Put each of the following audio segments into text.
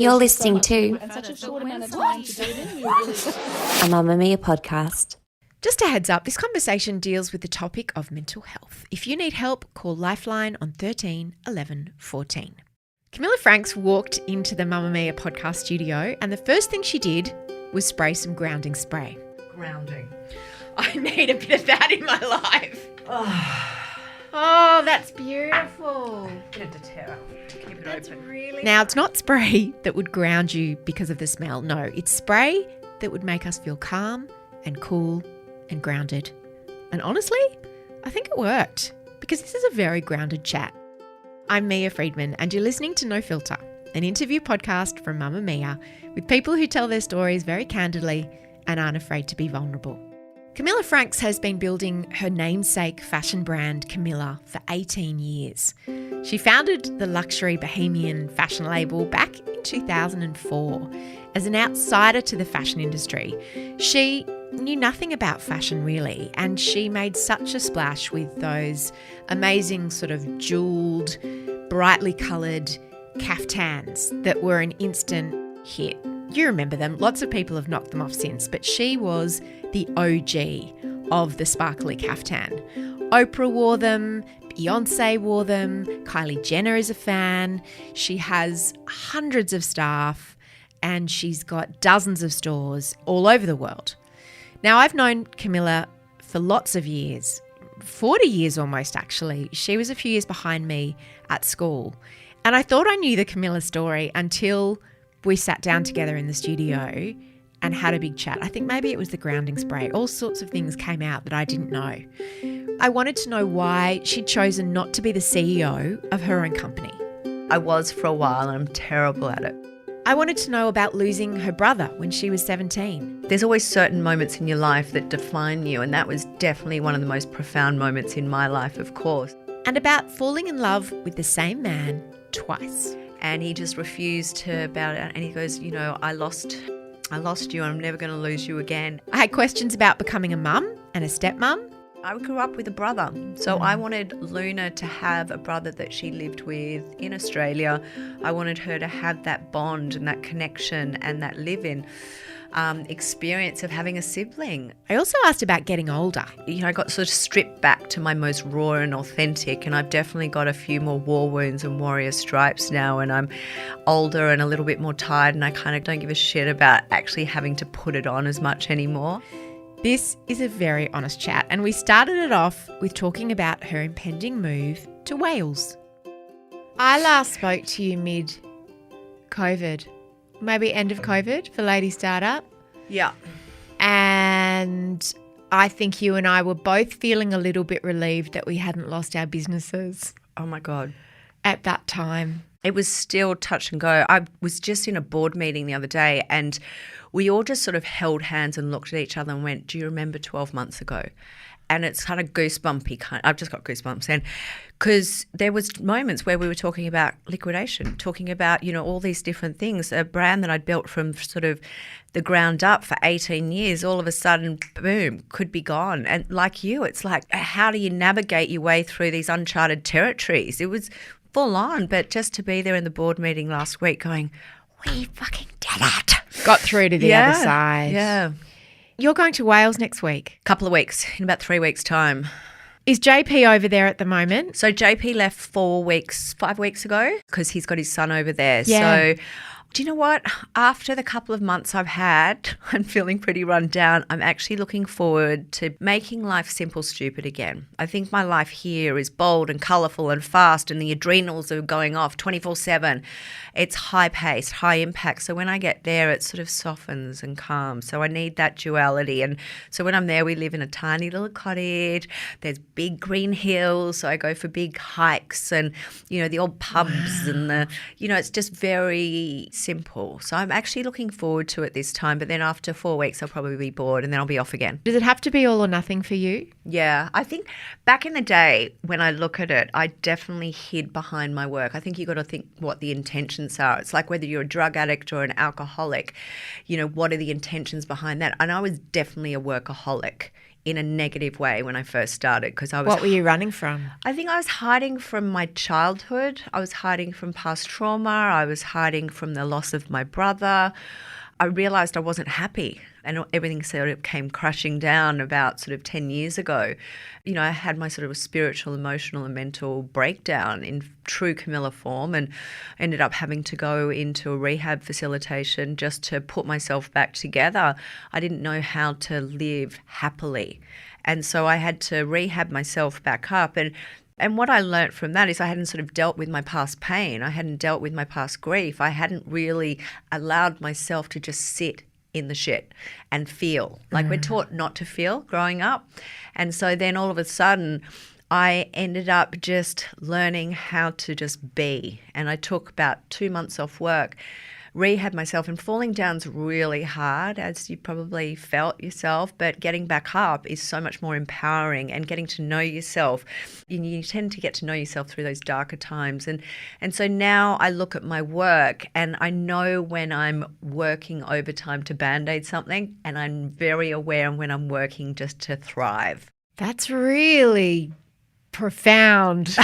You're listening to and such a short amount of time to do it in. a Mamamia podcast. Just a heads up, this conversation deals with the topic of mental health. If you need help, call Lifeline on 13 11 14. Camilla Franks walked into the Mamamia podcast studio and the first thing she did was spray some grounding spray. Grounding. I need a bit of that in my life. Oh, that's beautiful. Get a deterrent. Keep it open. Really now, it's not spray that would ground you because of the smell. No, it's spray that would make us feel calm and cool and grounded. And honestly, I think it worked because this is a very grounded chat. I'm Mia Friedman and you're listening to No Filter, an interview podcast from Mamamia with people who tell their stories very candidly and aren't afraid to be vulnerable. Camilla Franks has been building her namesake fashion brand Camilla for 18 years. She founded the luxury bohemian fashion label back in 2004. As an outsider to the fashion industry, she knew nothing about fashion really, and she made such a splash with those amazing sort of jewelled, brightly coloured caftans that were an instant hit. You remember them. Lots of people have knocked them off since, but she was the OG of the sparkly caftan. Oprah wore them, Beyonce wore them, Kylie Jenner is a fan. She has hundreds of staff and she's got dozens of stores all over the world. Now, I've known Camilla for lots of years, 40 years almost actually. She was a few years behind me at school. And I thought I knew the Camilla story until we sat down together in the studio and had a big chat. I think maybe it was the grounding spray. All sorts of things came out that I didn't know. I wanted to know why she'd chosen not to be the CEO of her own company. I was for a while and I'm terrible at it. I wanted to know about losing her brother when she was 17. There's always certain moments in your life that define you, and that was definitely one of the most profound moments in my life, of course. And about falling in love with the same man twice. And he just refused to bow down, and he goes, you know, I lost you and I'm never going to lose you again. I had questions about becoming a mum and a stepmum. I grew up with a brother, so I wanted Luna to have a brother that she lived with in Australia. I wanted her to have that bond and that connection and that live-in experience of having a sibling. I also asked about getting older. You know, I got sort of stripped back to my most raw and authentic, and I've definitely got a few more war wounds and warrior stripes now, and I'm older and a little bit more tired, and I kind of don't give a shit about actually having to put it on as much anymore. This is a very honest chat, and we started it off with talking about her impending move to Wales. I last spoke to you mid-COVID, maybe end of COVID for Lady Startup. Yeah. And I think you and I were both feeling a little bit relieved that we hadn't lost our businesses Oh my God. at that time. It was still touch and go. I was just in a board meeting the other day and we all just sort of held hands and looked at each other and went, do you remember 12 months ago? And it's kind of goosebumpy. I've just got goosebumps. And because there was moments where we were talking about liquidation, talking about, you know, all these different things. A brand that I'd built from sort of the ground up for 18 years, all of a sudden, boom, could be gone. And like you, it's like, how do you navigate your way through these uncharted territories? It was full on, but just to be there in the board meeting last week going, we fucking did it. Got through to the other side. Yeah. You're going to Wales next week. Couple of weeks, in about 3 weeks' time. Is JP over there at the moment? So JP left 5 weeks ago because he's got his son over there. Yeah. So do you know what? After the couple of months I've had, I'm feeling pretty run down. I'm actually looking forward to making life simple, stupid again. I think my life here is bold and colourful and fast and the adrenals are going off 24/7. It's high-paced, high impact. So when I get there, it sort of softens and calms. So I need that duality. And so when I'm there, we live in a tiny little cottage. There's big green hills. So I go for big hikes and, you know, the old pubs and the, you know, it's just very simple. So I'm actually looking forward to it this time. But then after 4 weeks, I'll probably be bored and then I'll be off again. Does it have to be all or nothing for you? Yeah, I think back in the day when I look at it, I definitely hid behind my work. I think you got to think what the intentions are. It's like whether you're a drug addict or an alcoholic, you know, what are the intentions behind that? And I was definitely a workaholic in a negative way when I first started because I was. What were you running from? I think I was hiding from my childhood. I was hiding from past trauma. I was hiding from the loss of my brother. I realised I wasn't happy and everything sort of came crashing down about sort of 10 years ago. You know, I had my sort of spiritual, emotional and mental breakdown in true Camilla form and ended up having to go into a rehab facilitation just to put myself back together. I didn't know how to live happily. And so I had to rehab myself back up. And what I learnt from that is I hadn't sort of dealt with my past pain. I hadn't dealt with my past grief. I hadn't really allowed myself to just sit in the shit and feel. Like we're taught not to feel growing up. And so then all of a sudden I ended up just learning how to just be. And I took about 2 months off work, rehab myself, and falling down's really hard, as you probably felt yourself, but getting back up is so much more empowering and getting to know yourself. You tend to get to know yourself through those darker times. And so now I look at my work and I know when I'm working overtime to band-aid something, and I'm very aware when I'm working just to thrive. That's really profound.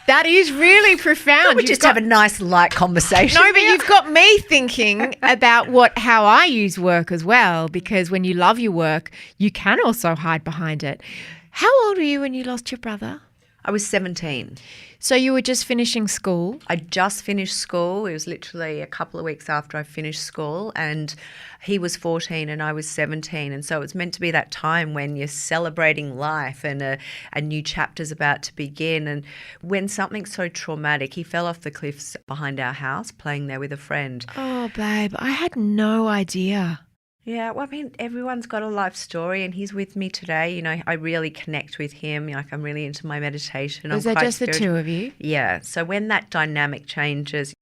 That is really profound. We just have a nice light conversation. No, but you've got me thinking about how I use work as well, because when you love your work, you can also hide behind it. How old were you when you lost your brother? I was 17. So you were just finishing school? I just finished school. It was literally a couple of weeks after I finished school, and he was 14 and I was 17. And so it was meant to be that time when you're celebrating life and a new chapter's about to begin. And when something's so traumatic, he fell off the cliffs behind our house playing there with a friend. Oh, babe, I had no idea. Yeah, well, I mean, everyone's got a life story, and he's with me today. You know, I really connect with him. Like, I'm really into my meditation. Was that just the two of you? Yeah. So when that dynamic changes,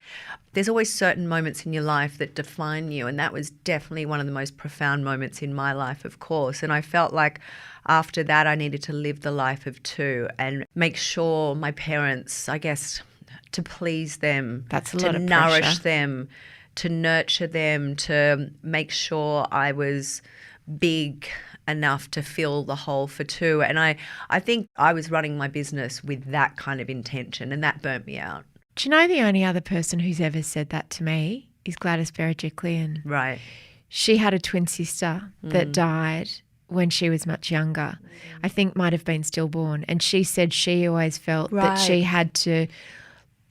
there's always certain moments in your life that define you, and that was definitely one of the most profound moments in my life, of course. And I felt like after that I needed to live the life of two and make sure my parents, I guess, to please them, that's a lot to of nourish pressure. them, to nurture them, to make sure I was big enough to fill the hole for two. And I think I was running my business with that kind of intention, and that burnt me out. Do you know the only other person who's ever said that to me is Gladys Berejiklian? Right. She had a twin sister that died when she was much younger. I think might have been stillborn. And she said she always felt that she had to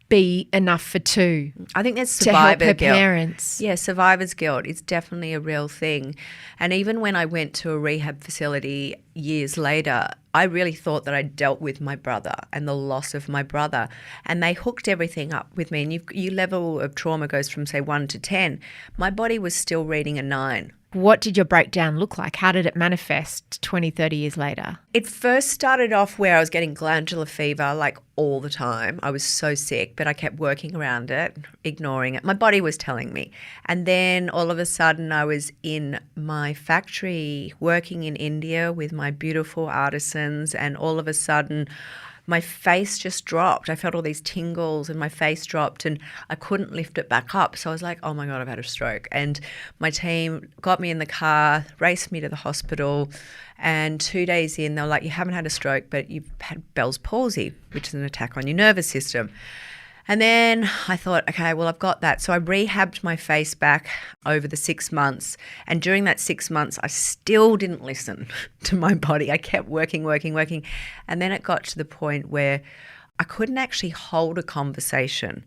be enough for two. I think there's to help survivor her guilt. parents. Yeah, survivor's guilt. It's definitely a real thing. And even when I went to a rehab facility years later, I really thought that I dealt with my brother and the loss of my brother, and they hooked everything up with me. And your level of trauma goes from, say, 1 to 10. My body was still reading a 9. What did your breakdown look like? How did it manifest 20, 30 years later? It first started off where I was getting glandular fever like all the time. I was so sick, but I kept working around it, ignoring it. My body was telling me. And then all of a sudden I was in my factory working in India with my beautiful artisans, and all of a sudden my face just dropped. I felt all these tingles and my face dropped and I couldn't lift it back up. So I was like, oh my God, I've had a stroke. And my team got me in the car, raced me to the hospital, and 2 days in, they were like, you haven't had a stroke, but you've had Bell's palsy, which is an attack on your nervous system. And then I thought, okay, well, I've got that. So I rehabbed my face back over the 6 months. And during that 6 months, I still didn't listen to my body. I kept working. And then it got to the point where I couldn't actually hold a conversation.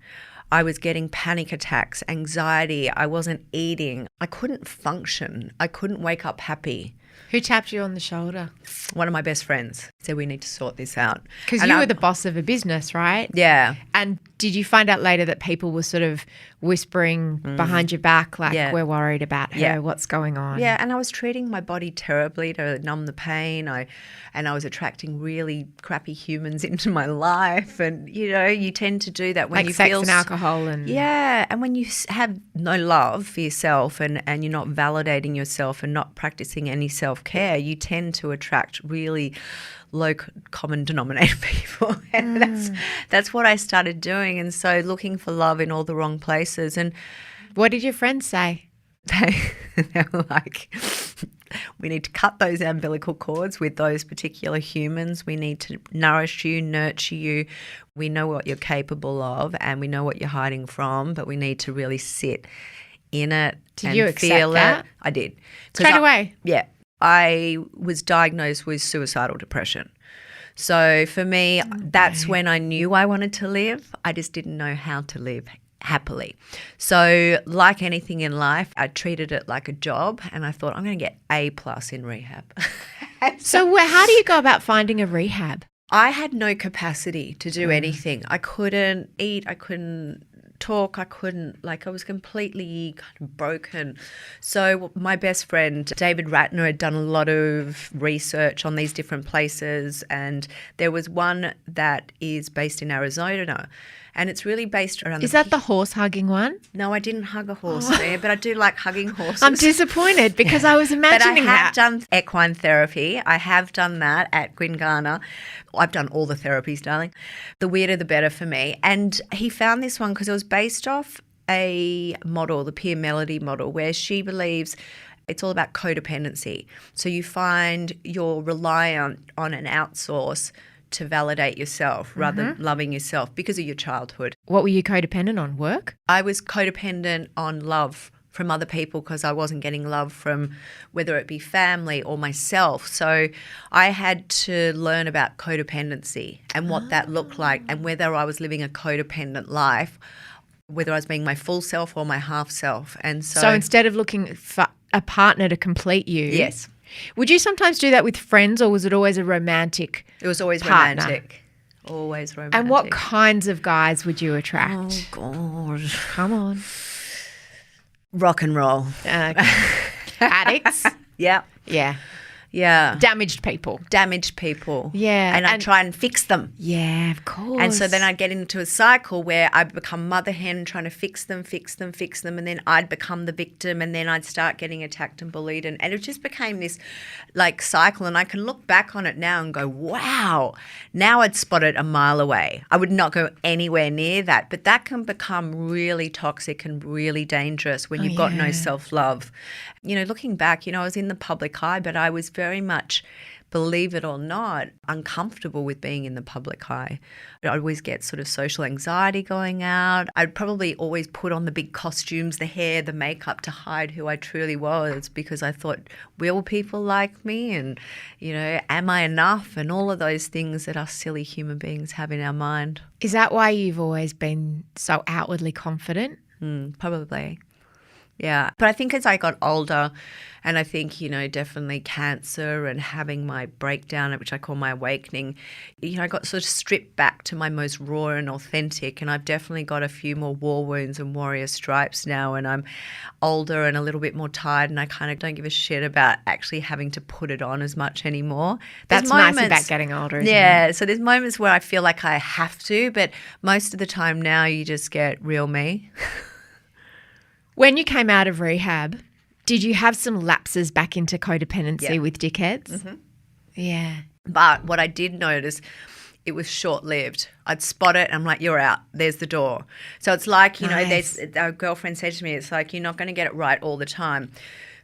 I was getting panic attacks, anxiety. I wasn't eating. I couldn't function. I couldn't wake up happy. Who tapped you on the shoulder? One of my best friends said, we need to sort this out. Because you were the boss of a business, right? Yeah. And did you find out later that people were sort of whispering behind your back, like, we're worried about her, what's going on? Yeah, and I was treating my body terribly to numb the pain. And I was attracting really crappy humans into my life. And, you know, you tend to do that when like you sex feel and alcohol and... Yeah, and when you have no love for yourself and you're not validating yourself and not practicing any self-care, you tend to attract really low common denominator people. And that's what I started doing. And so looking for love in all the wrong places. And what did your friends say? they were like, We need to cut those umbilical cords with those particular humans. We need to nourish you, nurture you. We know what you're capable of and we know what you're hiding from, but we need to really sit in it Did and you accept feel that? it. I did. Straight away? Yeah. I was diagnosed with suicidal depression. So for me, that's when I knew I wanted to live. I just didn't know how to live happily. So like anything in life, I treated it like a job and I thought I'm going to get A+ in rehab. So how do you go about finding a rehab? I had no capacity to do anything. I couldn't eat. I couldn't talk. I was completely kind of broken. So my best friend, David Ratner, had done a lot of research on these different places. And there was one that is based in Arizona. And it's really based around... Is that the horse hugging one? No, I didn't hug a horse there, but I do like hugging horses. I'm disappointed because I was imagining But I have that. done equine therapy. I have done that at Gwyngarna. I've done all the therapies, darling. The weirder, the better for me. And he found this one because it was based off a model, the Pia Melody model, where she believes it's all about codependency. So you find you're reliant on an outsource to validate yourself rather than loving yourself because of your childhood. What were you codependent on? Work? I was codependent on love from other people because I wasn't getting love from whether it be family or myself. So I had to learn about codependency and what that looked like and whether I was living a codependent life, whether I was being my full self or my half self. And So instead of looking for a partner to complete you. Yes. Would you sometimes do that with friends or was it always a romantic It was always partner? romantic. Always romantic. And what kinds of guys would you attract? Oh, God. Come on. Rock and roll. Addicts? Yeah. Yeah. Yeah. Damaged people. Damaged people. Yeah, And I and- try and fix them. Yeah, of course. And so then I'd get into a cycle where I'd become mother hen trying to fix them. And then I'd become the victim and then I'd start getting attacked and bullied. And it just became this like cycle. And I can look back on it now and go, wow, now I'd spot it a mile away. I would not go anywhere near that. But that can become really toxic and really dangerous when you've got no self-love. You know, looking back, I was in the public eye, but I was very much, believe it or not, uncomfortable with being in the public eye. I'd always get sort of social anxiety going out. I'd probably always put on the big costumes, the hair, the makeup to hide who I truly was because I thought, will people like me? And, am I enough? And all of those things that us silly human beings have in our mind. Is that why you've always been so outwardly confident? Probably. Yeah. But I think as I got older and I think, definitely cancer and having my breakdown, which I call my awakening, I got sort of stripped back to my most raw and authentic. And I've definitely got a few more war wounds and warrior stripes now. And I'm older and a little bit more tired and I kind of don't give a shit about actually having to put it on as much anymore. That's nice about getting older, isn't it? Yeah. So there's moments where I feel like I have to, but most of the time now you just get real me. When you came out of rehab, did you have some lapses back into codependency with dickheads? Mm-hmm. Yeah. But what I did notice, it was short-lived. I'd spot it and I'm like, you're out. There's the door. So it's like, Nice. our girlfriend said to me, it's like you're not going to get it right all the time.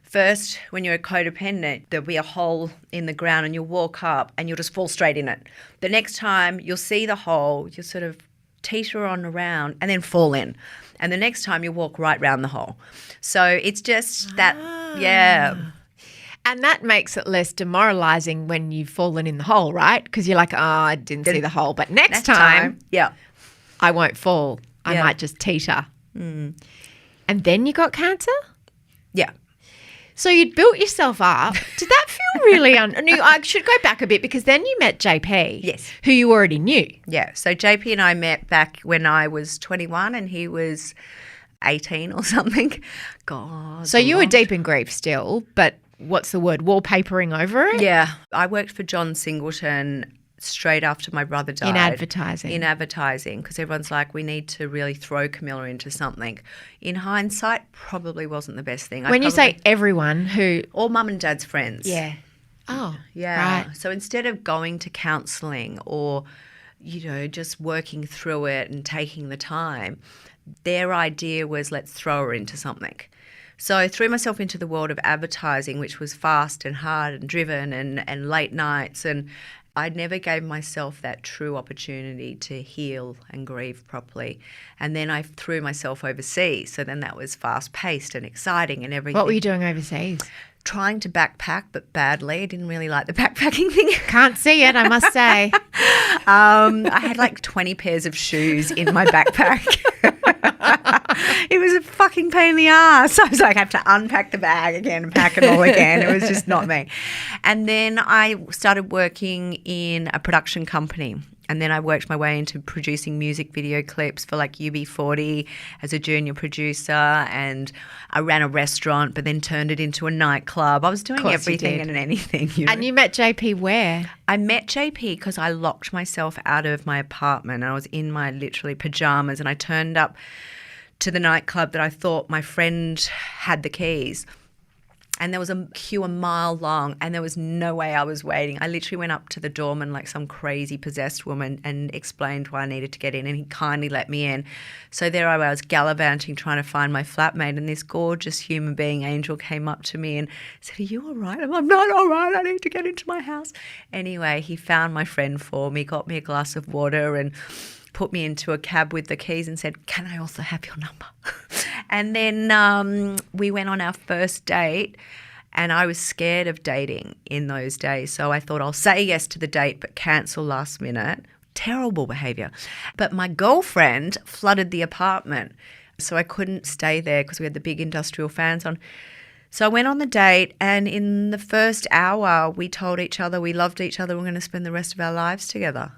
First, when you're a codependent, there'll be a hole in the ground and you'll walk up and you'll just fall straight in it. The next time you'll see the hole, you'll sort of teeter on around and then fall in. And the next time you walk right round the hole. So it's just that, yeah. And that makes it less demoralising when you've fallen in the hole, right? Because you're like, oh, I didn't see the hole. But next time, yeah, I won't fall. I Yeah. might just teeter. And then you got cancer? yeah. So you'd built yourself up. Did that feel really I should go back a bit because then you met JP. Yes. Who you already knew. Yeah, so JP and I met back when I was 21 and he was 18 or something. God. So you were deep in grief still, but what's the word? Wallpapering over it? Yeah, I worked for John Singleton straight after my brother died. In advertising. In advertising, because everyone's like, we need to really throw Camilla into something. In hindsight, probably wasn't the best thing. When you say everyone who... all mum and dad's friends. Yeah. Oh, Yeah. right. So instead of going to counselling or, just working through it and taking the time, their idea was let's throw her into something. So I threw myself into the world of advertising, which was fast and hard and driven and late nights. And I never gave myself that true opportunity to heal and grieve properly. And then I threw myself overseas. So then that was fast-paced and exciting and everything. What were you doing overseas? Trying to backpack, but badly. I didn't really like the backpacking thing. Can't see it, I must say. I had like 20 pairs of shoes in my backpack. It was a fucking pain in the ass. I was like, I have to unpack the bag again and pack it all again. It was just not me. And then I started working in a production company. And then I worked my way into producing music video clips for like UB40 as a junior producer. And I ran a restaurant, but then turned it into a nightclub. I was doing everything and anything. And you met JP where? I met JP because I locked myself out of my apartment. And I was in my literally pajamas, and I turned up to the nightclub that I thought my friend had the keys. And there was a queue a mile long, and there was no way I was waiting. I literally went up to the doorman like some crazy possessed woman and explained why I needed to get in, and he kindly let me in. So there I was gallivanting trying to find my flatmate, and this gorgeous human being angel came up to me and said, "Are you all right?" I'm not all right. I need to get into my house. Anyway, he found my friend for me, got me a glass of water and put me into a cab with the keys and said, "Can I also have your number?" And then we went on our first date, and I was scared of dating in those days. So I thought I'll say yes to the date but cancel last minute. Terrible behaviour. But my girlfriend flooded the apartment, so I couldn't stay there because we had the big industrial fans on. So I went on the date, and in the first hour we told each other we loved each other, we're going to spend the rest of our lives together.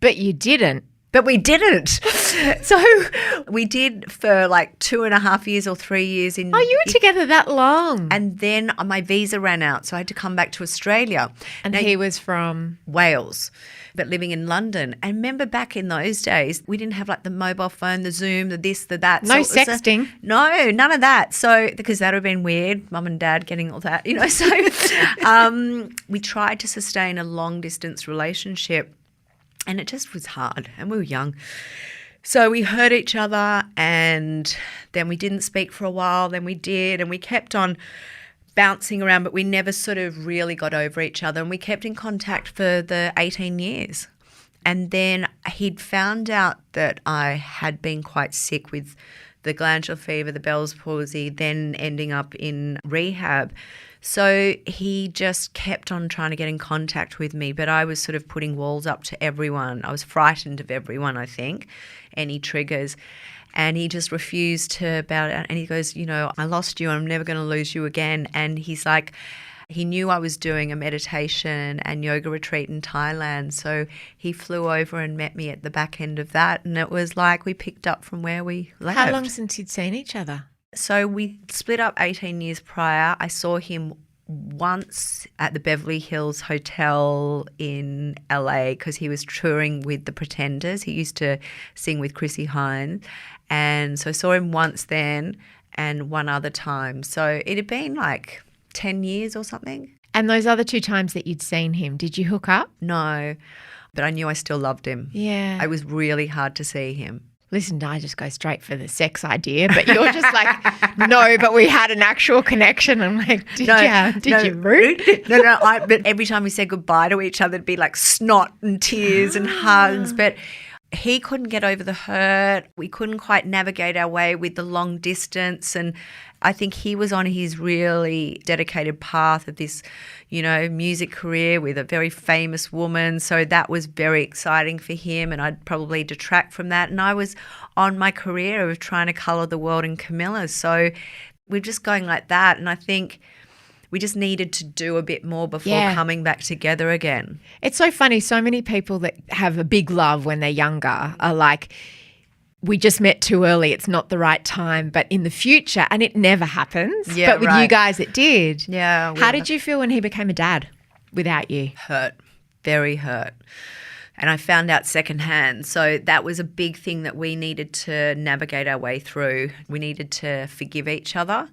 But you didn't. But we didn't. So we did for like 2.5 years or 3 years. You were together that long. And then my visa ran out, so I had to come back to Australia. And he was from? Wales, but living in London. And remember back in those days, we didn't have like the mobile phone, the Zoom, the this, the that. No sexting. No, none of that. So because that would have been weird, mum and dad getting all that, So we tried to sustain a long distance relationship. And it just was hard, and we were young. So we hurt each other, and then we didn't speak for a while, then we did, and we kept on bouncing around, but we never sort of really got over each other, and we kept in contact for the 18 years. And then he'd found out that I had been quite sick with the glandular fever, the Bell's palsy, then ending up in rehab. So he just kept on trying to get in contact with me, but I was sort of putting walls up to everyone. I was frightened of everyone, I think, any triggers. And he just refused to bow down. And he goes, I lost you. I'm never going to lose you again. And he's like, he knew I was doing a meditation and yoga retreat in Thailand. So he flew over and met me at the back end of that. And it was like we picked up from where we left. How long since you'd seen each other? So we split up 18 years prior. I saw him once at the Beverly Hills Hotel in LA because he was touring with the Pretenders. He used to sing with Chrissy Hynde. And so I saw him once then and one other time. So it had been like 10 years or something. And those other 2 times that you'd seen him, did you hook up? No, but I knew I still loved him. Yeah. It was really hard to see him. Listen, I just go straight for the sex idea, but you're just like, no, but we had an actual connection. I'm like, did you root? No, but every time we said goodbye to each other, it'd be like snot and tears and hugs. But he couldn't get over the hurt. We couldn't quite navigate our way with the long distance. And I think he was on his really dedicated path of this, music career with a very famous woman. So that was very exciting for him, and I'd probably detract from that. And I was on my career of trying to colour the world in Camilla. So we're just going like that. And I think we just needed to do a bit more before coming back together again. It's so funny. So many people that have a big love when they're younger are like, we just met too early. It's not the right time. But in the future, and it never happens. Yeah, but with you guys, it did. Yeah. How did you feel when he became a dad without you? Hurt. Very hurt. And I found out secondhand. So that was a big thing that we needed to navigate our way through. We needed to forgive each other.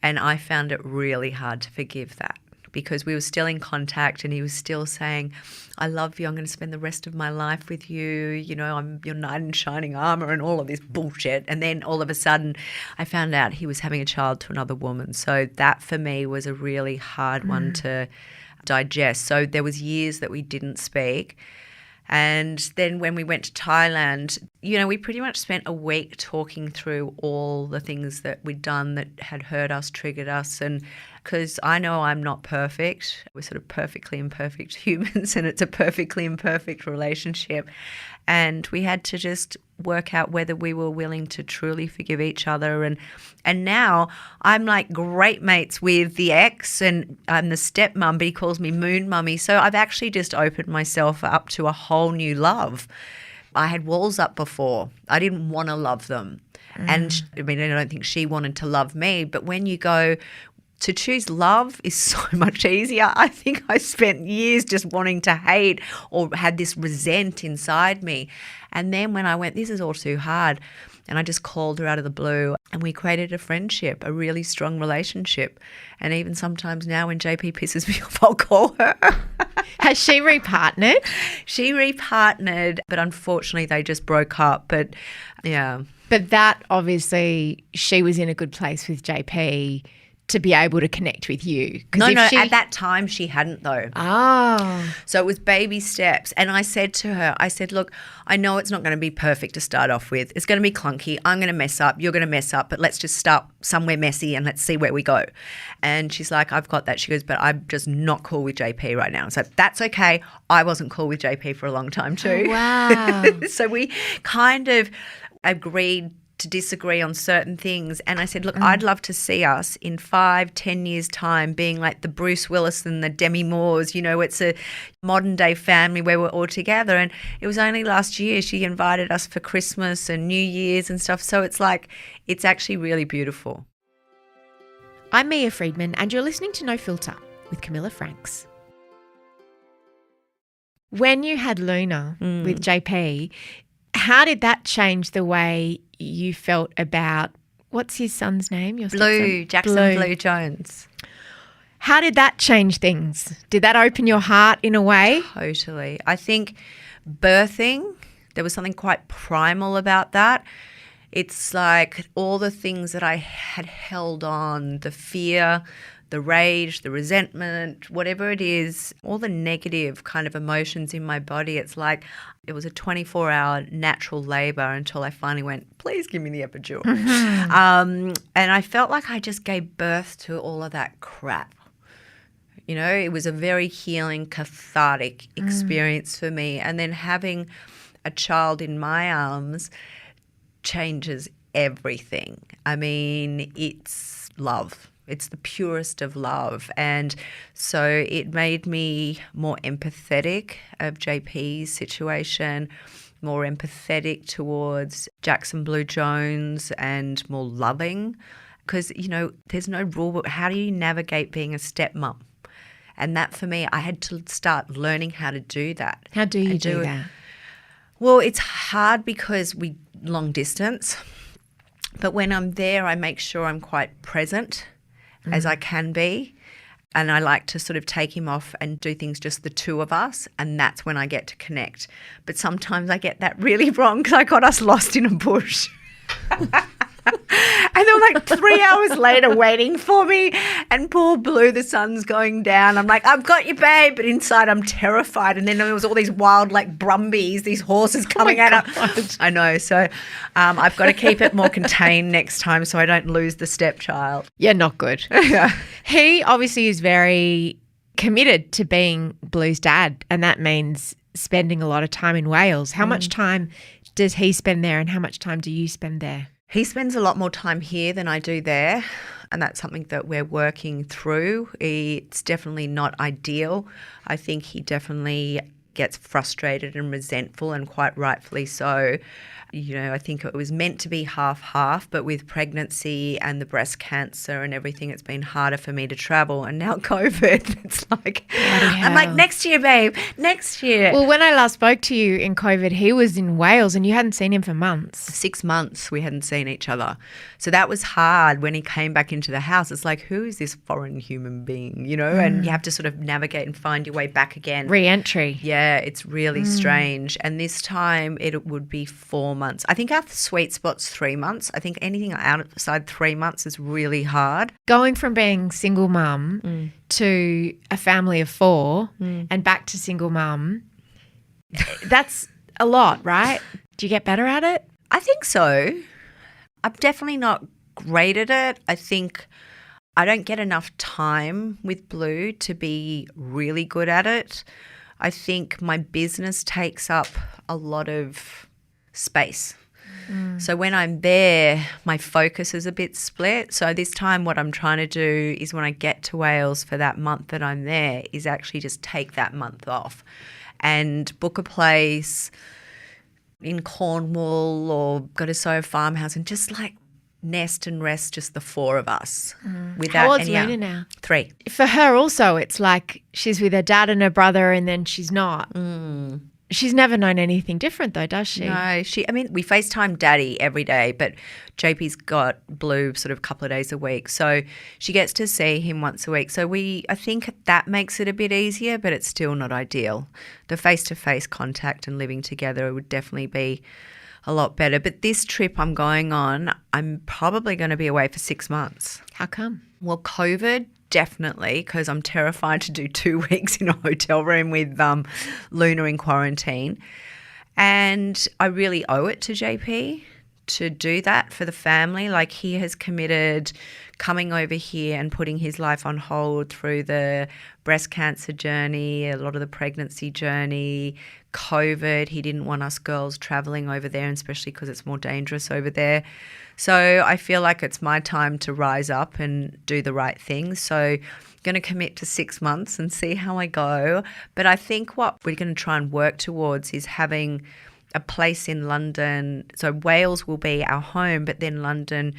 And I found it really hard to forgive that because we were still in contact and he was still saying, I love you, I'm going to spend the rest of my life with you, you know, I'm your knight in shining armour and all of this bullshit. And then all of a sudden I found out he was having a child to another woman. So that for me was a really hard one to digest. So there was years that we didn't speak. And then when we went to Thailand, you know, we pretty much spent a week talking through all the things that we'd done that had hurt us, triggered us. And because I know I'm not perfect, we're sort of perfectly imperfect humans and it's a perfectly imperfect relationship. And we had to just work out whether we were willing to truly forgive each other. And now I'm like great mates with the ex and I'm the stepmom, but he calls me Moon Mummy. So I've actually just opened myself up to a whole new love. I had walls up before. I didn't want to love them. And I mean, I don't think she wanted to love me, but when you go to choose love is so much easier. I think I spent years just wanting to hate or had this resent inside me. And then when I went, this is all too hard, and I just called her out of the blue and we created a friendship, a really strong relationship. And even sometimes now when JP pisses me off, I'll call her. Has she repartnered? She repartnered, but unfortunately they just broke up. But yeah. But that obviously she was in a good place with JP to be able to connect with you. No, at that time she hadn't though. Oh. So it was baby steps. And I said to her, I said, look, I know it's not going to be perfect to start off with. It's going to be clunky. I'm going to mess up. You're going to mess up. But let's just start somewhere messy and let's see where we go. And she's like, I've got that. She goes, but I'm just not cool with JP right now. So that's okay. I wasn't cool with JP for a long time too. Oh, wow. So we kind of agreed to disagree on certain things. And I said, look, I'd love to see us in 5-10 years' time being like the Bruce Willis and the Demi Moores. You know, it's a modern day family where we're all together. And it was only last year she invited us for Christmas and New Year's and stuff. So it's like, it's actually really beautiful. I'm Mia Friedman and you're listening to No Filter with Camilla Franks. When you had Luna with JP, how did that change the way you felt about, what's his son's name? Your Blue, stepson? Jackson Blue Jones. How did that change things? Did that open your heart in a way? Totally. I think birthing, there was something quite primal about that. It's like all the things that I had held on, the fear, the rage, the resentment, whatever it is, all the negative kind of emotions in my body. It's like it was a 24-hour natural labour until I finally went, please give me the epidural. And I felt like I just gave birth to all of that crap. You know, it was a very healing, cathartic experience for me. And then having a child in my arms changes everything. I mean, it's love. It's the purest of love. And so it made me more empathetic of JP's situation, more empathetic towards Jackson Blue Jones and more loving because, you know, there's no rule book. How do you navigate being a stepmom? And that for me, I had to start learning how to do that. How do you do that? Well, it's hard because we long distance. But when I'm there, I make sure I'm quite present as I can be. And I like to sort of take him off and do things just the two of us. And that's when I get to connect. But sometimes I get that really wrong because I got us lost in a bush. And they were like 3 hours later waiting for me and poor Blue, the sun's going down. I'm like, I've got you, babe. But inside I'm terrified. And then there was all these wild like brumbies, these horses coming at us. I know. So I've got to keep it more contained next time so I don't lose the stepchild. Yeah, not good. He obviously is very committed to being Blue's dad, and that means spending a lot of time in Wales. How much time does he spend there and how much time do you spend there? He spends a lot more time here than I do there, and that's something that we're working through. It's definitely not ideal. I think he definitely gets frustrated and resentful, and quite rightfully so. You know, I think it was meant to be half-half, but with pregnancy and the breast cancer and everything, it's been harder for me to travel. And now COVID, it's like, I'm like, next year, babe, next year. Well, when I last spoke to you in COVID, he was in Wales and you hadn't seen him for months. 6 months we hadn't seen each other. So that was hard when he came back into the house. It's like, who is this foreign human being, you know? And you have to sort of navigate and find your way back again. Re-entry. Yeah, it's really strange. And this time it would be 4 months. I think our sweet spot's 3 months. I think anything outside 3 months is really hard. Going from being single mum to a family of 4 and back to single mum, that's a lot, right? Do you get better at it? I think so. I'm definitely not great at it. I think I don't get enough time with Blue to be really good at it. I think my business takes up a lot of space. So when I'm there, my focus is a bit split. So this time what I'm trying to do is when I get to Wales for that month that I'm there is actually just take that month off and book a place in Cornwall or go to Soho Farmhouse and just like nest and rest just the 4 of us. Without How old's any Luna now? 3. For her also, it's like she's with her dad and her brother and then she's not. She's never known anything different though, does she? No, I mean, we FaceTime Daddy every day, but JP's got Blue sort of a couple of days a week. So she gets to see him once a week. So I think that makes it a bit easier, but it's still not ideal. The face-to-face contact and living together would definitely be a lot better. But this trip I'm going on, I'm probably going to be away for 6 months. How come? Well, COVID, definitely, because I'm terrified to do 2 weeks in a hotel room with Luna in quarantine. And I really owe it to JP to do that for the family. Like, he has committed coming over here and putting his life on hold through the breast cancer journey, a lot of the pregnancy journey, COVID. He didn't want us girls travelling over there, and especially because it's more dangerous over there. So I feel like it's my time to rise up and do the right thing. So I'm going to commit to 6 months and see how I go. But I think what we're going to try and work towards is having a place in London. So Wales will be our home, but then London,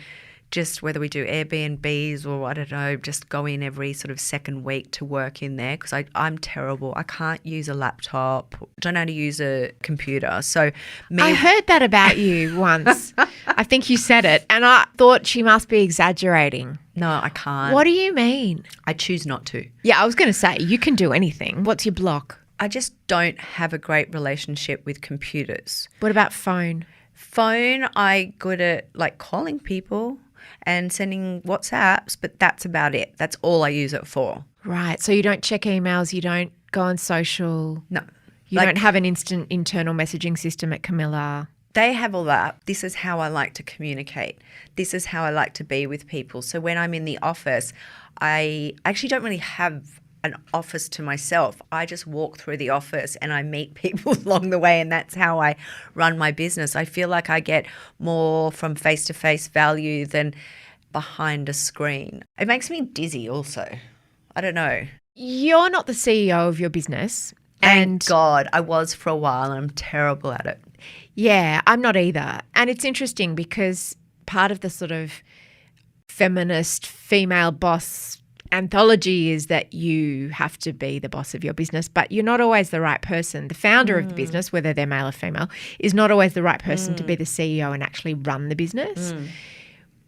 just whether we do Airbnbs or I don't know, just go in every sort of second week to work in there, because I'm terrible. I can't use a laptop, don't know how to use a computer. So I heard that about you once. I think you said it and I thought she must be exaggerating. No, I can't. What do you mean? I choose not to. Yeah, I was going to say, you can do anything. What's your block? I just don't have a great relationship with computers. What about phone? Phone, I good at like calling people and sending WhatsApps, but that's about it. That's all I use it for. Right. So you don't check emails, you don't go on social. No. You don't have an instant internal messaging system at Camilla. They have all that. This is how I like to communicate. This is how I like to be with people. So when I'm in the office, I actually don't really have an office to myself. I just walk through the office and I meet people along the way, and that's how I run my business. I feel like I get more from face-to-face value than behind a screen. It makes me dizzy also. I don't know. You're not the CEO of your business. Thank God. I was for a while and I'm terrible at it. Yeah, I'm not either. And it's interesting because part of the sort of feminist female boss anthology is that you have to be the boss of your business, but you're not always the right person. The founder of the business, whether they're male or female, is not always the right person to be the CEO and actually run the business.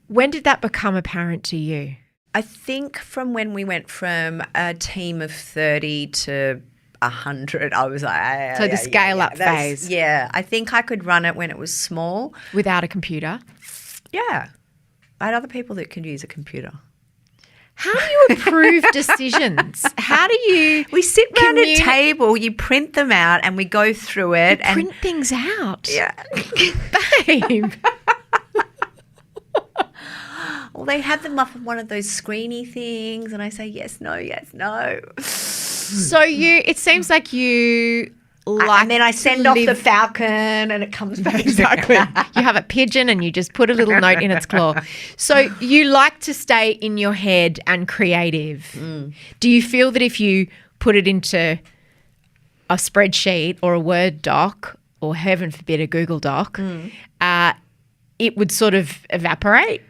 When did that become apparent to you? I think from when we went from a team of 30 to 100, I was like... So the scale-up phase. Yeah, I think I could run it when it was small. Without a computer? Yeah. I had other people that could use a computer. How do you approve decisions? How do you... We sit around a table, you print them out and we go through it. You print things out? Yeah. Babe. Well, they have them up on one of those screeny things and I say yes, no, yes, no. So it seems like you like and then I send off the falcon and it comes back. Exactly. You have a pigeon and you just put a little note in its claw. So you like to stay in your head and creative. Do you feel that if you put it into a spreadsheet or a Word doc or heaven forbid a Google doc, it would sort of evaporate?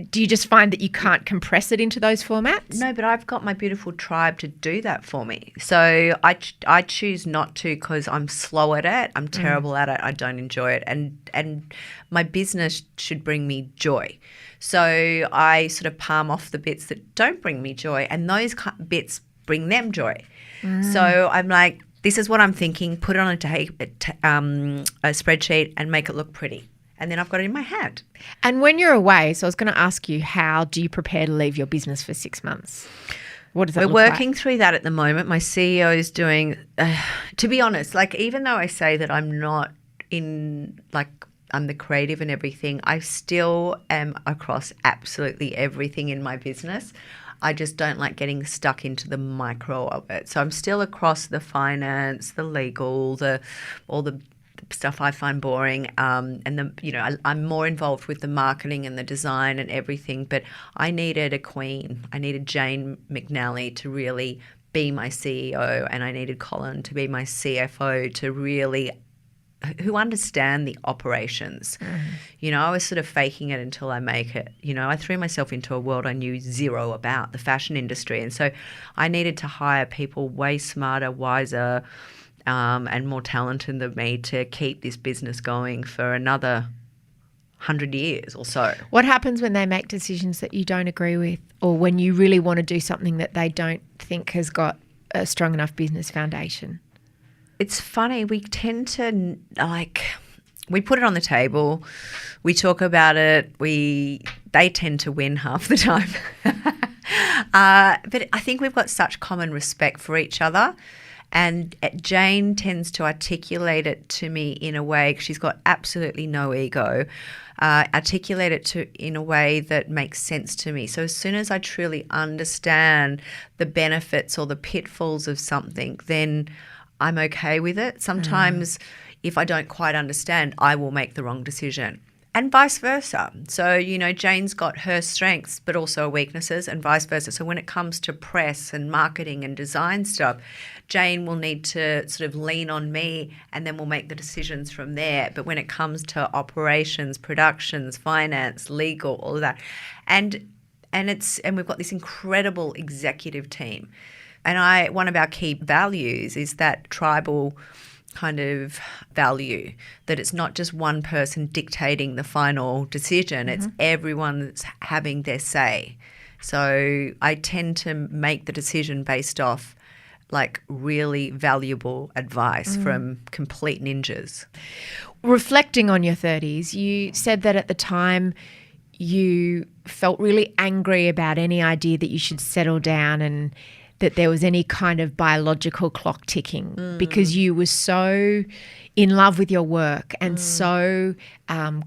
Do you just find that you can't compress it into those formats? No, but I've got my beautiful tribe to do that for me. So I choose not to because I'm slow at it. I'm terrible at it. I don't enjoy it. And my business should bring me joy. So I sort of palm off the bits that don't bring me joy, and those bits bring them joy. So I'm like, this is what I'm thinking. Put it on a spreadsheet and make it look pretty. And then I've got it in my hand. And when you're away, so I was going to ask you, how do you prepare to leave your business for 6 months? What does that look like? We're working through that at the moment. My CEO is doing, to be honest, like even though I say that I'm not in, like I'm the creative and everything, I still am across absolutely everything in my business. I just don't like getting stuck into the micro of it. So I'm still across the finance, the legal, all the stuff I find boring, and I'm more involved with the marketing and the design and everything. But I needed a queen. I needed Jane McNally to really be my CEO, and I needed Colin to be my CFO to really who understand the operations. I was sort of faking it until I make it. I threw myself into a world I knew zero about, the fashion industry, and so I needed to hire people way smarter, wiser, and more talented than me to keep this business going for another 100 years or so. What happens when they make decisions that you don't agree with, or when you really want to do something that they don't think has got a strong enough business foundation? It's funny. We tend to we put it on the table, we talk about it, they tend to win half the time. But I think we've got such common respect for each other. And Jane tends to articulate it to me in a way, she's got absolutely no ego, articulate it in a way that makes sense to me. So as soon as I truly understand the benefits or the pitfalls of something, then I'm okay with it. Sometimes if I don't quite understand, I will make the wrong decision. And vice versa. So, Jane's got her strengths but also weaknesses, and vice versa. So when it comes to press and marketing and design stuff, Jane will need to sort of lean on me, and then we'll make the decisions from there. But when it comes to operations, productions, finance, legal, all of that, and we've got this incredible executive team. And one of our key values is that tribal kind of value, that it's not just one person dictating the final decision, it's everyone that's having their say. So I tend to make the decision based off like really valuable advice from complete ninjas. Reflecting on your 30s, you said that at the time you felt really angry about any idea that you should settle down and that there was any kind of biological clock ticking because you were so in love with your work and so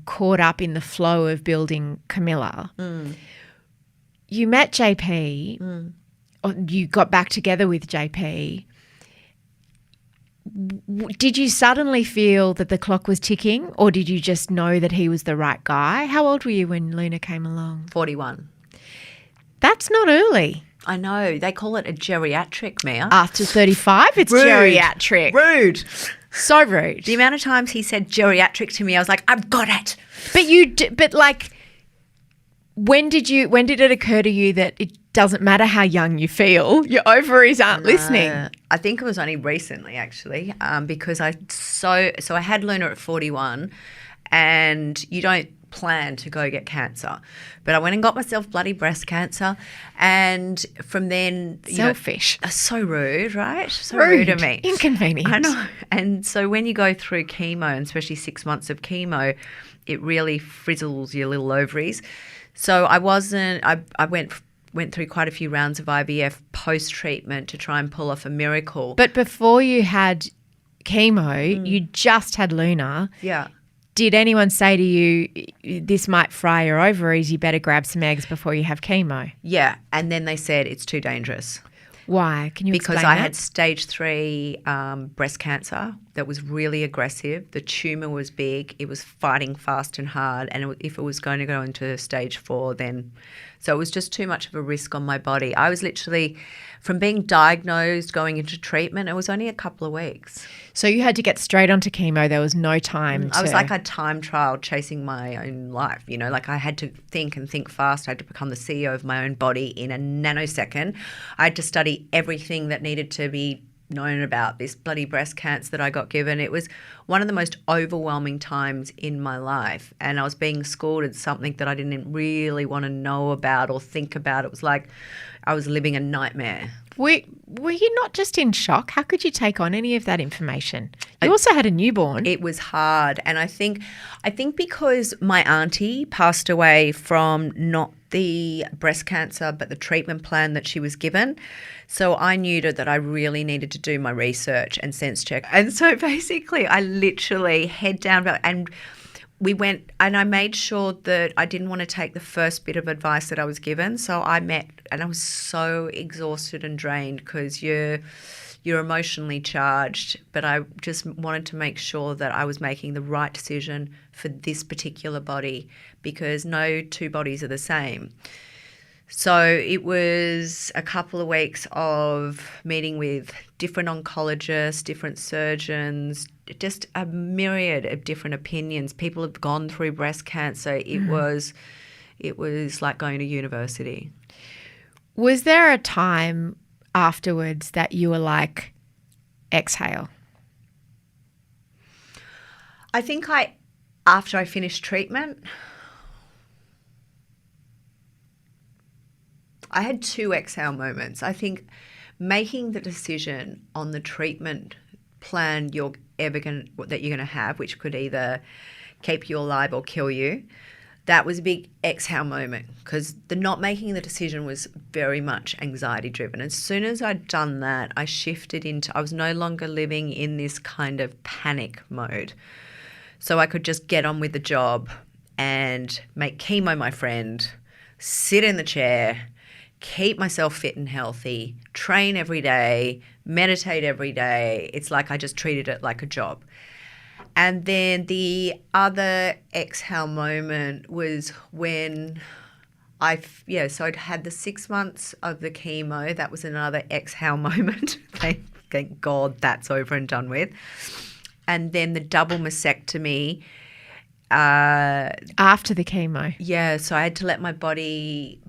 caught up in the flow of building Camilla. You met JP, or you got back together with JP. Did you suddenly feel that the clock was ticking, or did you just know that he was the right guy? How old were you when Luna came along? 41. That's not early. I know. They call it a geriatric, Mia. After 35, it's Rude. geriatric. Rude. So rude. The amount of times he said geriatric to me, I was like, I've got it. When did it occur to you that it doesn't matter how young you feel, your ovaries aren't listening? I think it was only recently, actually, because I had Luna at 41, and you don't plan to go get cancer, but I went and got myself bloody breast cancer, and from then selfish, so rude, right? So rude of me, inconvenient. I know. And so when you go through chemo, and especially 6 months of chemo, it really frizzles your little ovaries. So I went through quite a few rounds of IVF post-treatment to try and pull off a miracle. But before you had chemo, you just had Luna. Yeah. Did anyone say to you, this might fry your ovaries, you better grab some eggs before you have chemo? Yeah, and then they said it's too dangerous. Why? Can you explain Because I that? had stage 3 breast cancer, that was really aggressive. The tumour was big. It was fighting fast and hard. And if it was going to go into stage 4, then... So it was just too much of a risk on my body. I was literally, from being diagnosed, going into treatment, it was only a couple of weeks. So you had to get straight onto chemo. There was no time I was like a time trial chasing my own life, you know, like I had to think and think fast. I had to become the CEO of my own body in a nanosecond. I had to study everything that needed to be known about this bloody breast cancer that I got given. It was one of the most overwhelming times in my life, and I was being schooled at something that I didn't really want to know about or think about. It was like I was living a nightmare. Were you not just in shock? How could you take on any of that information? You also had a newborn. It was hard, and I think because my auntie passed away from not the breast cancer but the treatment plan that she was given, so I knew that I really needed to do my research and sense check. And so basically I literally head down and we went, and I made sure that I didn't want to take the first bit of advice that I was given. So I met, and I was so exhausted and drained because you're emotionally charged, but I just wanted to make sure that I was making the right decision for this particular body, because no two bodies are the same. So it was a couple of weeks of meeting with different oncologists, different surgeons, just a myriad of different opinions. People have gone through breast cancer. It was like going to university. Was there a time afterwards that you were like, exhale? I think after I finished treatment, I had 2 exhale moments. I think making the decision on the treatment plan that you're going to have, which could either keep you alive or kill you, that was a big exhale moment, because the not making the decision was very much anxiety driven. As soon as I'd done that, I shifted into, I was no longer living in this kind of panic mode. So I could just get on with the job and make chemo my friend, sit in the chair, keep myself fit and healthy, train every day, meditate every day. It's like I just treated it like a job. And then the other exhale moment was when so I'd had the 6 months of the chemo. That was another exhale moment. Thank God that's over and done with. And then the double mastectomy. After the chemo? Yeah, so I had to let my body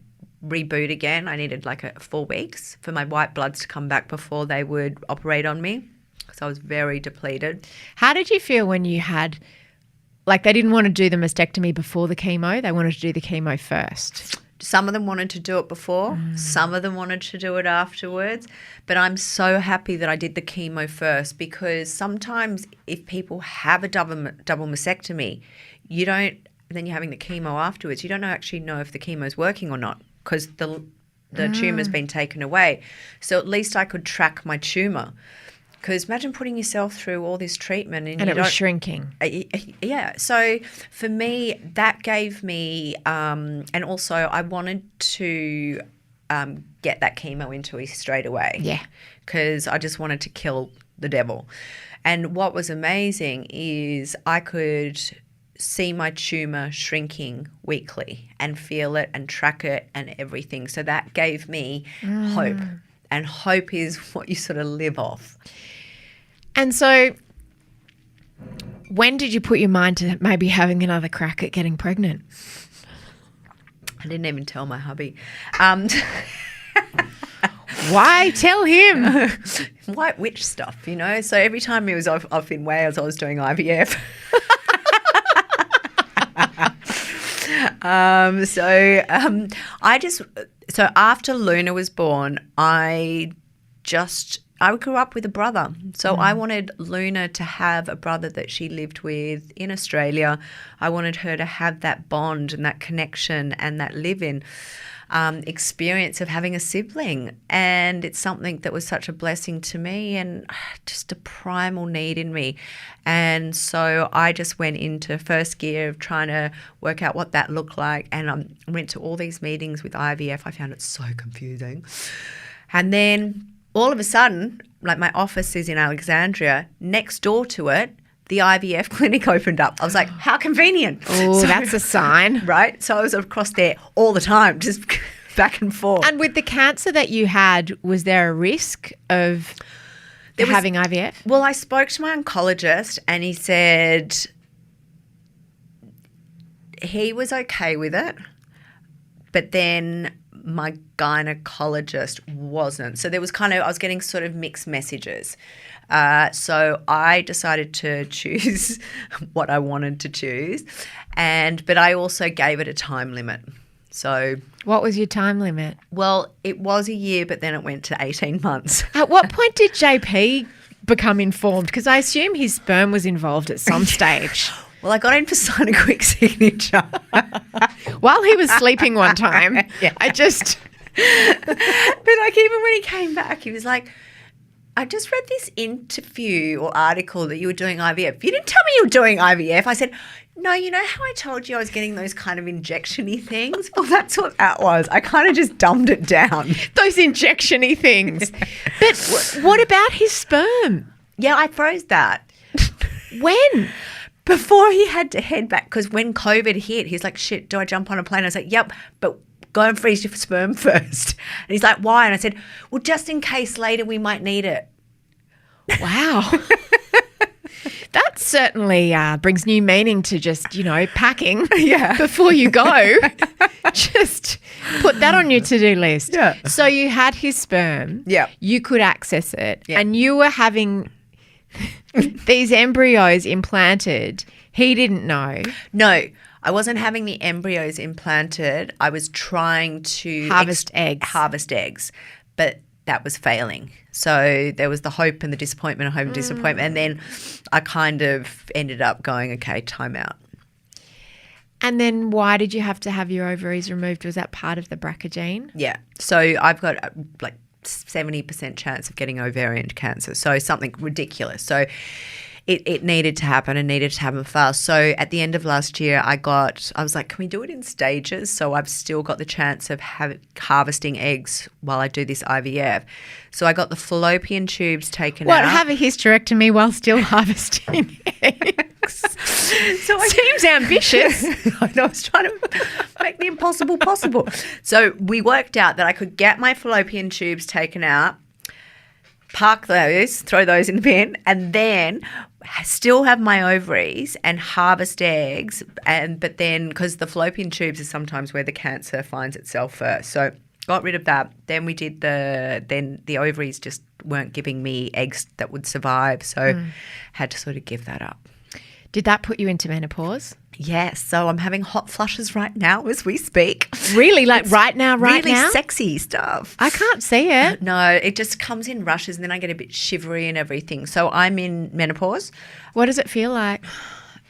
reboot again. I needed 4 weeks for my white bloods to come back before they would operate on me. So I was very depleted. How did you feel when you had, they didn't want to do the mastectomy before the chemo, they wanted to do the chemo first? Some of them wanted to do it before, some of them wanted to do it afterwards. But I'm so happy that I did the chemo first, because sometimes if people have a double mastectomy, then you're having the chemo afterwards, you don't actually know if the chemo is working or not, because the tumour's been taken away. So at least I could track my tumour. Because imagine putting yourself through all this treatment and it was shrinking. Yeah. So for me, that gave me, and also I wanted to get that chemo into me straight away. Yeah. Because I just wanted to kill the devil. And what was amazing is I could see my tumour shrinking weekly and feel it and track it and everything. So that gave me hope. And hope is what you sort of live off. And so when did you put your mind to maybe having another crack at getting pregnant? I didn't even tell my hubby. Why? Tell him. White witch stuff, So every time he was off in Wales, I was doing IVF. So after Luna was born, I grew up with a brother. So I wanted Luna to have a brother that she lived with in Australia. I wanted her to have that bond and that connection and that live-in experience of having a sibling. And it's something that was such a blessing to me and just a primal need in me. And so I just went into first gear of trying to work out what that looked like. And I went to all these meetings with IVF. I found it so confusing. And then all of a sudden, like my office is in Alexandria, next door to it, the IVF clinic opened up. I was like, how convenient. Oh, that's a sign. Right? So I was across there all the time, just back and forth. And with the cancer that you had, was there a risk of having IVF? Well, I spoke to my oncologist and he said he was okay with it, but then my gynecologist wasn't. So there was I was getting sort of mixed messages. So I decided to choose what I wanted to choose, but I also gave it a time limit. So what was your time limit? Well, it was a year, but then it went to 18 months. At what point did JP become informed? Because I assume his sperm was involved at some stage. Well, I got him to sign a quick signature. While he was sleeping one time, Yeah. But like even when he came back, he was like, I just read this interview or article that you were doing IVF. You didn't tell me you were doing IVF. I said, no, you know how I told you I was getting those kind of injection-y things? Well, that's what that was. I kind of just dumbed it down. Those injection-y things. But what about his sperm? Yeah, I froze that. When? Before he had to head back, because when COVID hit, he's like, shit, do I jump on a plane? I was like, yep, but go and freeze your sperm first. And he's like, why? And I said, well, just in case later we might need it. Wow. That certainly brings new meaning to just, packing before you go. Just put that on your to-do list. Yeah. So you had his sperm. Yeah. You could access it. Yeah. And you were having these embryos implanted. He didn't know. No, I wasn't having the embryos implanted. I was trying to Harvest eggs. But that was failing. So there was the hope and the disappointment, hope and disappointment. And then I kind of ended up going, okay, time out. And then why did you have to have your ovaries removed? Was that part of the BRCA gene? Yeah. So I've got like 70% chance of getting ovarian cancer. So something ridiculous. So it needed to happen and needed to happen fast. So at the end of last year, I was like, can we do it in stages? So I've still got the chance of harvesting eggs while I do this IVF. So I got the fallopian tubes taken out. Have a hysterectomy while still harvesting eggs? Seems ambitious. I know, I was trying to make the impossible possible. So we worked out that I could get my fallopian tubes taken out, park those, throw those in the bin, and then still have my ovaries and harvest eggs. But then, because the fallopian tubes are sometimes where the cancer finds itself first, so got rid of that. Then we did then the ovaries just weren't giving me eggs that would survive, so had to sort of give that up. Did that put you into menopause? Yes, so I'm having hot flushes right now as we speak. Really? Like right now? Really sexy stuff. I can't see it. No, it just comes in rushes and then I get a bit shivery and everything. So I'm in menopause. What does it feel like?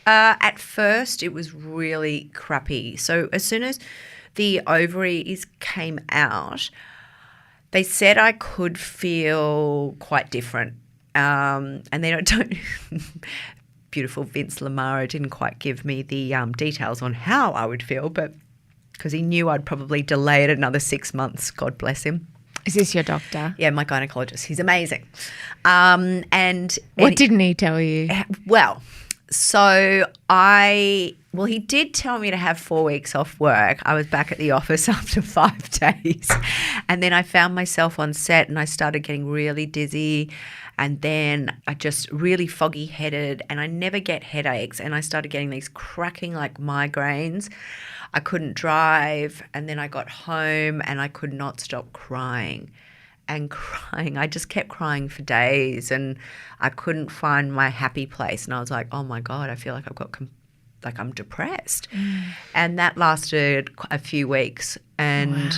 At first, it was really crappy. So as soon as the ovaries came out, they said I could feel quite different. And they don't beautiful Vince Lamara didn't quite give me the details on how I would feel, but because he knew I'd probably delay it another 6 months, God bless him. Is this your doctor? Yeah, my gynecologist. He's amazing. And what didn't he tell you? Well, he did tell me to have 4 weeks off work. I was back at the office after 5 days. And then I found myself on set and I started getting really dizzy. And then I just really foggy-headed and I never get headaches. And I started getting these cracking like migraines. I couldn't drive. And then I got home and I could not stop crying. And crying. I just kept crying for days and I couldn't find my happy place. And I was like, oh my God, I feel like I'm depressed. And that lasted a few weeks. And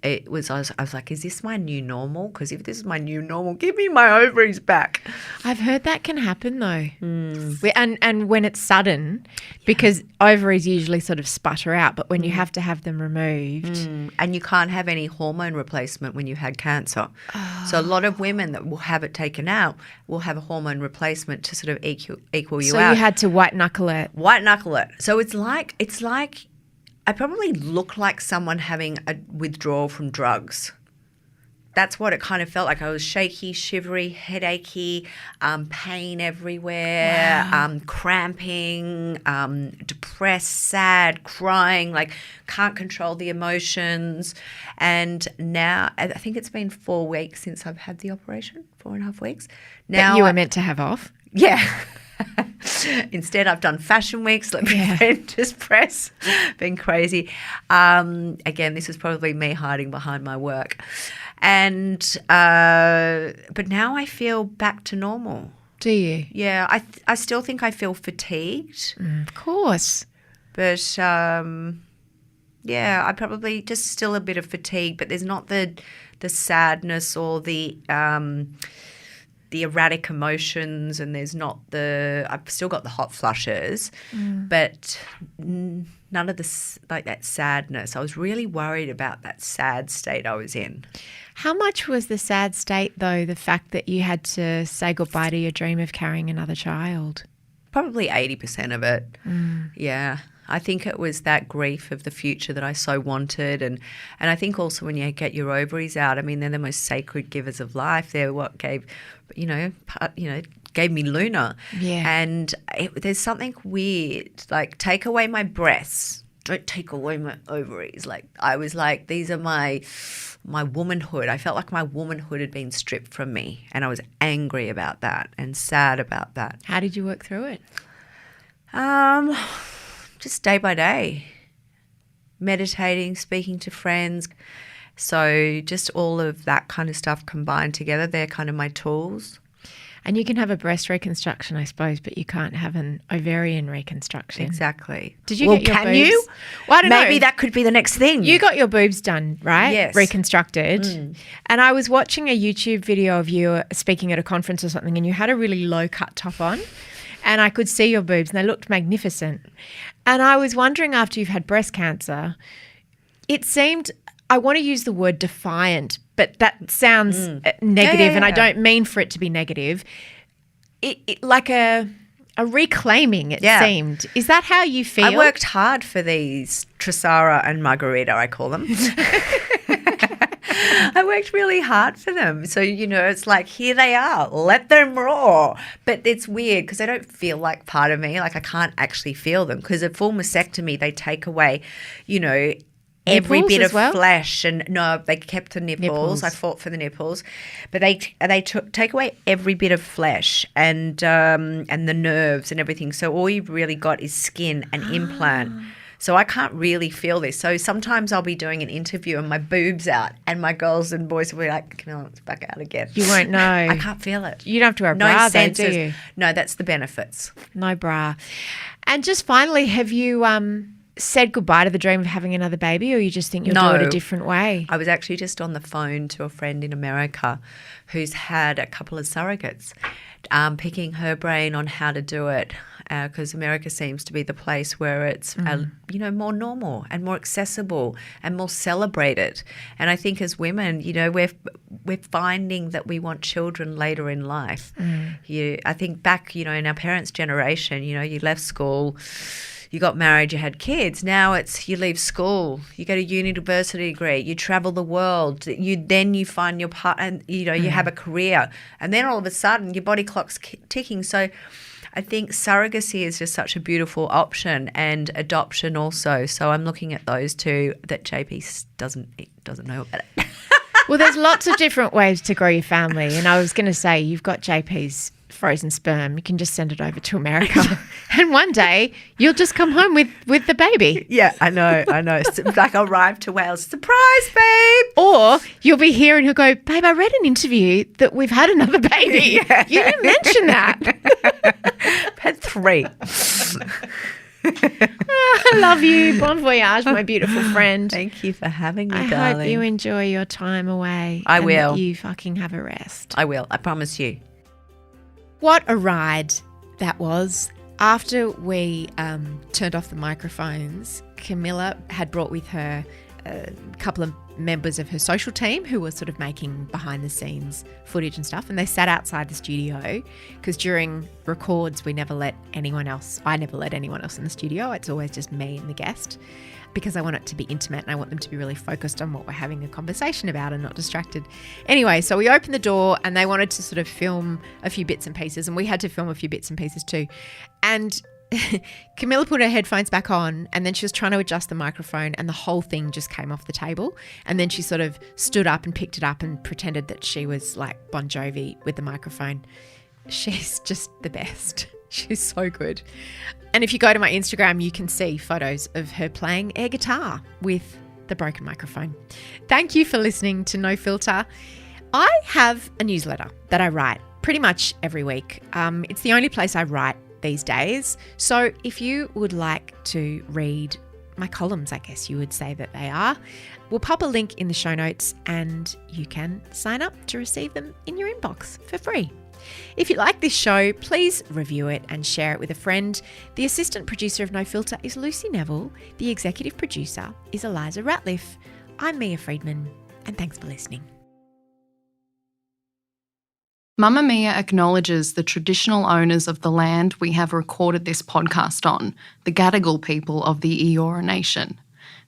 I was like, is this my new normal? Because if this is my new normal, give me my ovaries back. I've heard that can happen though. And when it's sudden, because ovaries usually sort of sputter out, but when you have to have them removed. And you can't have any hormone replacement when you had cancer. So a lot of women that will have it taken out will have a hormone replacement to sort of equal you out. So you had to white knuckle it. White knuckle it. So it's like I probably look like someone having a withdrawal from drugs. that's what it kind of felt like. I was shaky, shivery, headachy, pain everywhere, cramping, depressed, sad, crying, like can't control the emotions. And now I think it's been 4 weeks since I've had the operation, 4.5 weeks. Now That you were meant to have off. Yeah. Instead, I've done fashion weeks, let me just press, been crazy. Again, this is probably me hiding behind my work. And but now I feel back to normal. Do you? Yeah, I still think I feel fatigued. Of course. But yeah, I probably just still a bit of fatigue, but there's not the sadness or the erratic emotions, and there's not I've still got the hot flushes, but none of this, like that sadness. I was really worried about that sad state I was in. How much was the sad state, though, the fact that you had to say goodbye to your dream of carrying another child? Probably 80% of it. Yeah. I think it was that grief of the future that I so wanted. And I think also when you get your ovaries out, I mean, they're the most sacred givers of life. They're what gave me Luna. Yeah. And there's something weird, like take away my breasts, don't take away my ovaries. Like I was like, these are my womanhood. I felt like my womanhood had been stripped from me, and I was angry about that and sad about that. How did you work through it? Just day by day, meditating, speaking to friends. So just all of that kind of stuff combined together, they're kind of my tools. And you can have a breast reconstruction, I suppose, but you can't have an ovarian reconstruction. Exactly. Did you get your can boobs? you? Well, I don't know. Maybe that could be the next thing. You got your boobs done, right? Yes. Reconstructed. And I was watching a YouTube video of you speaking at a conference or something, and you had a really low-cut top on, and I could see your boobs, and they looked magnificent. And I was wondering, after you've had breast cancer, it seemed, I want to use the word defiant, but that sounds negative, and I don't mean for it to be negative. It like a reclaiming, it seemed. Is that how you feel? I worked hard for these Trisara and Margarita, I call them. I worked really hard for them. So, it's like, here they are, let them roar. But it's weird because they don't feel like part of me. Like I can't actually feel them, because a full mastectomy, they take away, every Nipples bit as of well? flesh. And no, they kept the nipples. I fought for the nipples. But they take away every bit of flesh and the nerves and everything. So all you've really got is skin and implant. So I can't really feel this. So sometimes I'll be doing an interview and my boob's out, and my girls and boys will be like, Camilla, it's back out again. You won't know. I can't feel it. You don't have to wear a bra, though, do you? No, that's the benefits. No bra. And just finally, have you said goodbye to the dream of having another baby, or you just think you'll do it a different way? I was actually just on the phone to a friend in America who's had a couple of surrogates, picking her brain on how to do it, because America seems to be the place where it's more normal and more accessible and more celebrated. And I think as women, we're finding that we want children later in life. I think back, in our parents' generation, you left school, you got married, you had kids. Now it's you leave school, you get a university degree, you travel the world, you find your partner, and you have a career, and then all of a sudden your body clock's ticking. So I think surrogacy is just such a beautiful option, and adoption also. So I'm looking at those two that JP doesn't know about it. Well, there's lots of different ways to grow your family, and I was going to say, you've got JP's frozen sperm. You can just send it over to America, and one day you'll just come home with the baby. Yeah, I know. It's like I'll arrive to Wales, surprise, babe. Or you'll be here and he'll go, babe, I read an interview that we've had another baby. Yeah. You didn't mention that. I've had 3. I love you. Bon voyage, my beautiful friend. Thank you for having me, I darling. hope you enjoy your time away. I and will. That you fucking have a rest. I will. I promise you. What a ride that was. After we turned off the microphones, Camilla had brought with her a couple of members of her social team who were sort of making behind the scenes footage and stuff. And they sat outside the studio because during records, I never let anyone else in the studio. It's always just me and the guest, because I want it to be intimate and I want them to be really focused on what we're having a conversation about and not distracted. Anyway, so we opened the door and they wanted to sort of film a few bits and pieces, and we had to film a few bits and pieces too. And Camilla put her headphones back on, and then she was trying to adjust the microphone and the whole thing just came off the table. And then she sort of stood up and picked it up and pretended that she was like Bon Jovi with the microphone. She's just the best. She's so good. And if you go to my Instagram, you can see photos of her playing air guitar with the broken microphone. Thank you for listening to No Filter. I have a newsletter that I write pretty much every week. It's the only place I write these days. So if you would like to read my columns, I guess you would say that they are, we'll pop a link in the show notes and you can sign up to receive them in your inbox for free. If you like this show, please review it and share it with a friend. The assistant producer of No Filter is Lucy Neville. The executive producer is Eliza Ratliff. I'm Mia Friedman, and thanks for listening. Mamamia acknowledges the traditional owners of the land we have recorded this podcast on, the Gadigal people of the Eora Nation.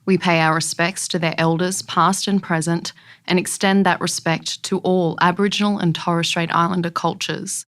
We pay our respects to their elders, past and present, and extend that respect to all Aboriginal and Torres Strait Islander cultures.